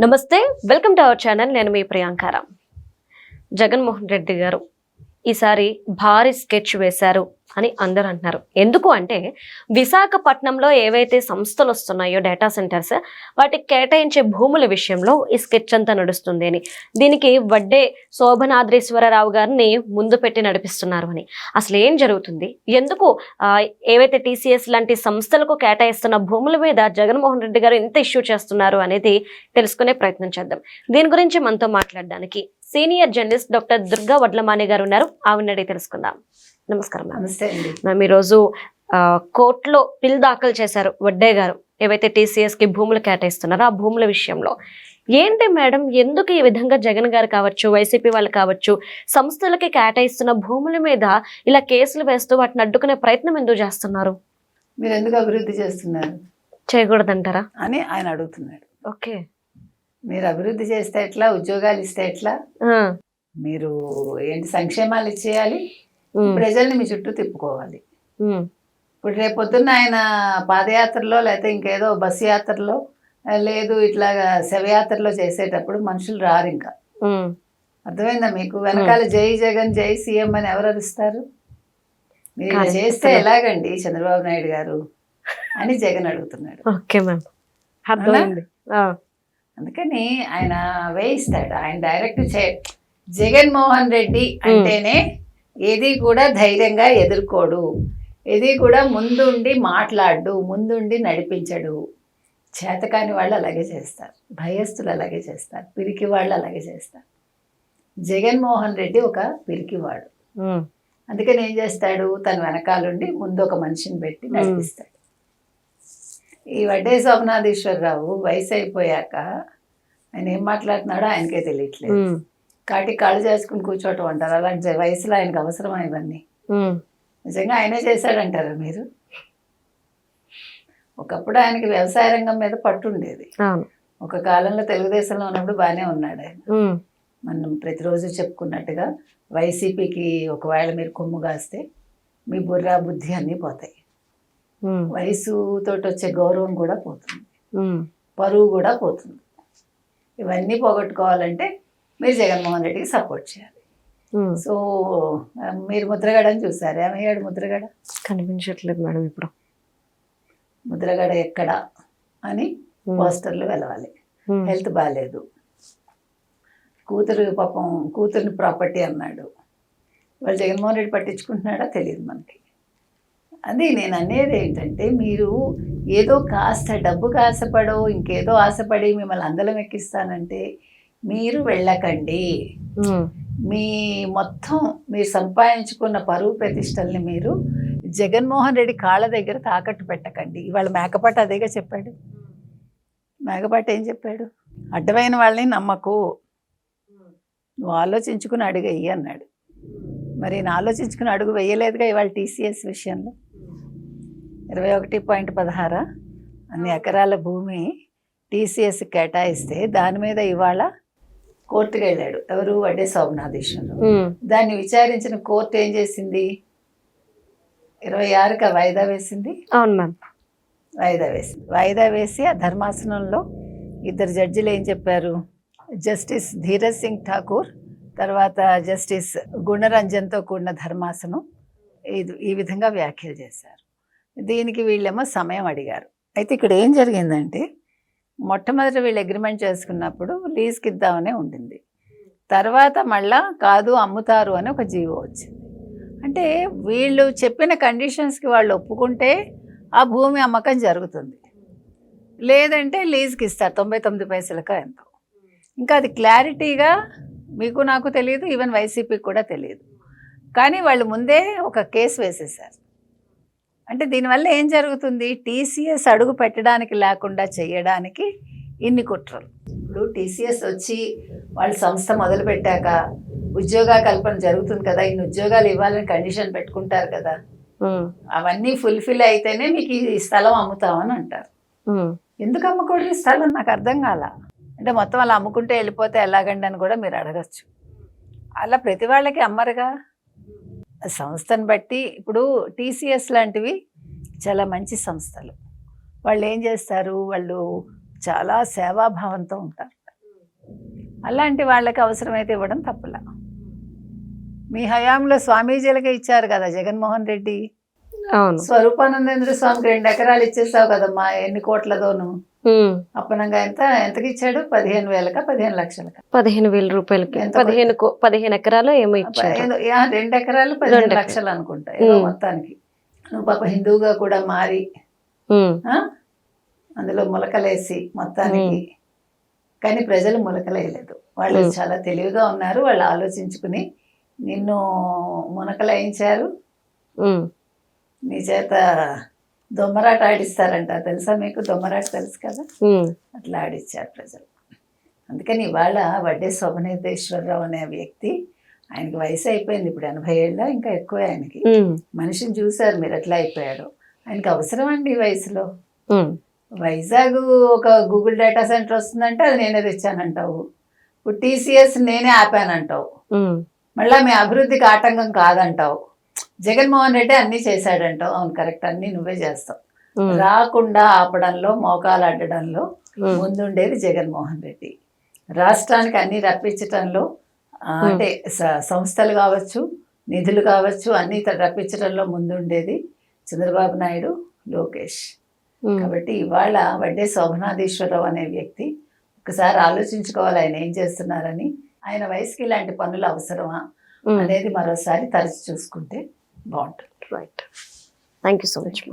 నమస్తే, welcome to our channel. నేను మీ ప్రియాంకారాం. జగన్మోహన్ రెడ్డి గారు ఈసారి భారీ స్కెచ్ వేశారు అని అందరూ అంటున్నారు. ఎందుకు అంటే విశాఖపట్నంలో ఏవైతే సంస్థలు వస్తున్నాయో డేటా సెంటర్స్, వాటికి కేటాయించే భూముల విషయంలో ఈ స్కెచ్ అంతా నడుస్తుంది అని, దీనికి వడ్డే శోభనాద్రీశ్వరరావు గారిని ముందు పెట్టి నడిపిస్తున్నారు అని. అసలు ఏం జరుగుతుంది, ఎందుకు ఏవైతే టీసీఎస్ లాంటి సంస్థలకు కేటాయిస్తున్న భూముల మీద జగన్మోహన్ రెడ్డి గారు ఎంత ఇష్యూ చేస్తున్నారు అనేది తెలుసుకునే ప్రయత్నం చేద్దాం. దీని గురించి మనతో మాట్లాడడానికి senior journalist doctor Durga Vadlamani గారు ఉన్నారు. ఆవిడని తెలుసుకుందాం. నమస్కారం. నమస్తే అండి. మ్యామ్, ఈరోజు కోర్టులో పిల్ దాఖలు చేశారు వడ్డే గారు, ఏవైతే టీసీఎస్ కి భూములు కేటాయిస్తున్నారో ఆ భూముల విషయంలో. ఏంటి మేడం, ఎందుకు ఈ విధంగా జగన్ గారు కావచ్చు, వైసీపీ వాళ్ళు కావచ్చు, సంస్థలకి కేటాయిస్తున్న భూముల మీద ఇలా కేసులు వేస్తూ వాటిని అడ్డుకునే ప్రయత్నం ఎందుకు చేస్తున్నారు? మీరు ఎందుకు అభివృద్ధి చేస్తున్నారు చేయకూడదంటారా అని ఆయన అడుగుతున్నాడు. ఓకే, మీరు అభివృద్ధి చేస్తే ఎట్లా, ఉద్యోగాలు ఇస్తే ఎట్లా, మీరు ఏంటి సంక్షేమాలు ఇచ్చేయాలి, ప్రజల్ని మీ చుట్టూ తిప్పుకోవాలి. ఇప్పుడు రేపొద్దున్న ఆయన పాదయాత్రలో లేకపోతే ఇంకేదో బస్సు యాత్రలో లేదు ఇట్లాగా శవయాత్రలో చేసేటప్పుడు మనుషులు రారు. ఇంకా అర్థమైందా మీకు? వెనకాల జై జగన్ జై సీఎం అని ఎవరు అరుస్తారు? మీరు ఇలా చేస్తే ఎలాగండి చంద్రబాబు నాయుడు గారు అని జగన్ అడుగుతున్నాడు. ఓకే మ్యామ్, అర్థమైంది. అందుకని ఆయన వేయిస్తాడు. ఆయన డైరెక్ట్ జగన్మోహన్ రెడ్డి అంటేనే ఏది కూడా ధైర్యంగా ఎదుర్కోడు, ఏది కూడా ముందుండి మాట్లాడు, ముందుండి నడిపించడు. చేతకాని వాళ్ళు అలాగే చేస్తారు, భయస్థులు అలాగే చేస్తారు, పిరికి వాళ్ళు అలాగే చేస్తారు. జగన్మోహన్ రెడ్డి ఒక పిరికివాడు. అందుకని ఏం చేస్తాడు, తన వెనకాలండి ముందు ఒక మనిషిని పెట్టి నడిపిస్తాడు. ఈ వడ్డే శోభనాధీశ్వరరావు వయసు అయిపోయాక ఆయన ఏం మాట్లాడుతున్నాడో ఆయనకే తెలియట్లేదు. కాటి కాళ్ళు చేసుకుని కూర్చోటం అంటారు. అలాంటి వయసులో ఆయనకు అవసరమా ఇవన్నీ? నిజంగా ఆయనే చేశాడంటారా మీరు? ఒకప్పుడు ఆయనకి వ్యవసాయ రంగం మీద పట్టు ఉండేది. ఒక కాలంలో తెలుగుదేశంలో ఉన్నప్పుడు బాగానే ఉన్నాడు ఆయన. మనం ప్రతిరోజు చెప్పుకున్నట్టుగా వైసీపీకి ఒకవేళ మీరు కొమ్ము కాస్తే మీ బుర్ర బుద్ధి అన్నీ పోతాయి. వయసుతోటి వచ్చే గౌరవం కూడా పోతుంది, పరువు కూడా పోతుంది. ఇవన్నీ పోగొట్టుకోవాలంటే మీరు జగన్మోహన్ రెడ్డికి సపోర్ట్ చేయాలి. సో మీరు ముద్రగడని చూసారు, ఏమయ్యాడు ముద్రగడ? కనిపించట్లేదు మేడం ఇప్పుడు. ముద్రగడ ఎక్కడ అని పోస్టర్లు వెళ్ళవాలి. హెల్త్ బాగాలేదు, కూతురు పాపం కూతురిని ప్రాపర్టీ అన్నాడు. వాళ్ళు జగన్మోహన్ రెడ్డి పట్టించుకుంటున్నాడా తెలియదు మనకి. అది నేను అనేది ఏంటంటే, మీరు ఏదో కాస్త డబ్బుకు ఆశపడో ఇంకేదో ఆశపడి మిమ్మల్ని అందలం ఎక్కిస్తానంటే మీరు వెళ్ళకండి. మీ మొత్తం మీరు సంపాదించుకున్న పరువు ప్రతిష్టల్ని మీరు జగన్మోహన్ రెడ్డి కాళ్ళ దగ్గర తాకట్టు పెట్టకండి. ఇవాళ మేకపాటి అదేగా చెప్పాడు. మేకపాటి ఏం చెప్పాడు? అడ్డమైన వాళ్ళని నమ్మకు, నువ్వు ఆలోచించుకుని అడుగు వెయ్యి అన్నాడు. మరి నేను ఆలోచించుకుని అడుగు వేయలేదుగా ఇవాళ టీసీఎస్ విషయంలో. 21.16 అన్ని ఎకరాల భూమి టీసీఎస్ కేటాయిస్తే దాని మీద ఇవాళ కోర్టుకు వెళ్ళాడు ఎవరు? వడ్డే శోభనాధీశ్వరరావు. దాన్ని విచారించిన కోర్టు ఏం చేసింది? 26కి వాయిదా వేసింది. అవును మ్యామ్, వాయిదా వేసి ఆ ధర్మాసనంలో ఇద్దరు జడ్జిలు ఏం చెప్పారు? జస్టిస్ ధీరజ్ సింగ్ ఠాకూర్, తర్వాత జస్టిస్ గుణరంజన్తో కూడిన ధర్మాసనం ఈ విధంగా వ్యాఖ్యలు చేశారు. దీనికి వీళ్ళేమో సమయం అడిగారు. అయితే ఇక్కడ ఏం జరిగిందంటే, మొట్టమొదటి వీళ్ళు అగ్రిమెంట్ చేసుకున్నప్పుడు లీజ్కి ఇద్దామనే ఉండింది. తర్వాత మళ్ళా కాదు అమ్ముతారు అని ఒక జీవో వచ్చింది. అంటే వీళ్ళు చెప్పిన కండిషన్స్కి వాళ్ళు ఒప్పుకుంటే ఆ భూమి అమ్మకం జరుగుతుంది, లేదంటే లీజ్కి ఇస్తారు 99 పైసలకా ఎంతో. ఇంకా అది క్లారిటీగా మీకు నాకు తెలియదు, ఈవెన్ వైసీపీకి కూడా తెలియదు. కానీ వాళ్ళు ముందే ఒక కేసు వేసేసారు. అంటే దీనివల్ల ఏం జరుగుతుంది? టీసీఎస్ అడుగు పెట్టడానికి లేకుండా చేయడానికి ఇన్ని కుట్రలు. ఇప్పుడు టీసీఎస్ వచ్చి వాళ్ళు సంస్థ మొదలుపెట్టాక ఉద్యోగ కల్పన జరుగుతుంది కదా, ఇన్ని ఉద్యోగాలు ఇవ్వాలని కండిషన్ పెట్టుకుంటారు కదా, అవన్నీ ఫుల్ఫిల్ అయితేనే మీకు ఈ స్థలం అమ్ముతామని అంటారు. ఎందుకు అమ్మకూడదు స్థలం? నాకు అర్థం కాల. అంటే మొత్తం అలా అమ్ముకుంటే వెళ్ళిపోతే ఎలాగండి అని కూడా మీరు అడగచ్చు. అలా ప్రతి వాళ్ళకి అమ్మరుగా. సంస్థను బట్టి ఇప్పుడు టీసీఎస్ లాంటివి చాలా మంచి సంస్థలు. వాళ్ళు ఏం చేస్తారు, వాళ్ళు చాలా సేవాభావంతో ఉంటారు. అలాంటి వాళ్ళకి అవసరమైతే ఇవ్వడం తప్పులా. మీ హయాంలో స్వామీజీలకే ఇచ్చారు కదా జగన్మోహన్ రెడ్డి. అవును. స్వరూపానందేంద్ర స్వామికి 2 ఎకరాలు ఇచ్చేసావు కదమ్మా, ఎన్ని కోట్లదోను. ఉమ్. అప్పనంగా ఎంతకి ఇచ్చాడు? 15,000కా 15,00,000కా? 15,000 రూపాయలకి ఎంత 15 ఎకరాలు ఏమో ఇచ్చారు. 2 ఎకరాలు 2 15,00,000 అనుకుంటా ఏదో ఉమ్. మొత్తానికి. నువ్వు పాప హిందువుగా కూడా మారి ఉమ్. ఆ? అందులో మొలకలేసి మొత్తానికి. కానీ ప్రజలు మొలకలేయలేదు. వాళ్ళు చాలా తెలివిగా ఉన్నారు. వాళ్ళు ఆలోచించుకుని నిన్ను మునకలేయించారు. ఉమ్. నీ చేత దొమ్మరాట ఆడిస్తారంట, తెలుసా మీకు? దొమ్మరాట తెలుసు కదా, ఉమ్. అట్లా ఆడిచ్చారు ప్రజలు. అందుకని ఇవాళ వడ్డే శోభనేశ్వరరావు అనే వ్యక్తి, ఆయనకి వయసు అయిపోయింది ఇప్పుడు, 80 ఏళ్ళ ఇంకా ఎక్కువే ఆయనకి. ఉమ్. మనిషిని చూశారు మీరు ఎట్లా అయిపోయాడు. ఆయనకి అవసరం అండి ఈ వయసులో. ఉమ్. వైజాగ్ ఒక గూగుల్ డేటా సెంటర్ వస్తుందంటే అది నేనే తెచ్చానంటావు. ఇప్పుడు టీసీఎస్ నేనే ఆపానంటావు. ఉమ్. మళ్ళీ మీ అభివృద్ధికి ఆటంకం కాదంటావు. జగన్మోహన్ రెడ్డి అన్నీ చేశాడంటావు. అవును, కరెక్ట్, అన్నీ నువ్వే చేస్తావు. ఉమ్. రాకుండా ఆపడంలో, మోకాలు అడ్డడంలో ఉమ్. ముందుండేది జగన్మోహన్ రెడ్డి. రాష్ట్రానికి అన్ని రప్పించటంలో అంటే సంస్థలు కావచ్చు, నిధులు కావచ్చు, అన్ని రప్పించడంలో ముందుండేది చంద్రబాబు నాయుడు, లోకేష్. ఉమ్. కాబట్టి ఇవాళ వడ్డే శోభనాధీశ్వరరావు అనే వ్యక్తి ఒకసారి ఆలోచించుకోవాలి ఆయన ఏం చేస్తున్నారని. ఆయన వయసుకి ఇలాంటి పనులు అవసరమా ఉమ్. అనేది మరోసారి తరచి చూసుకుంటే బాగుంటుంది. Right. Thank you so much మా.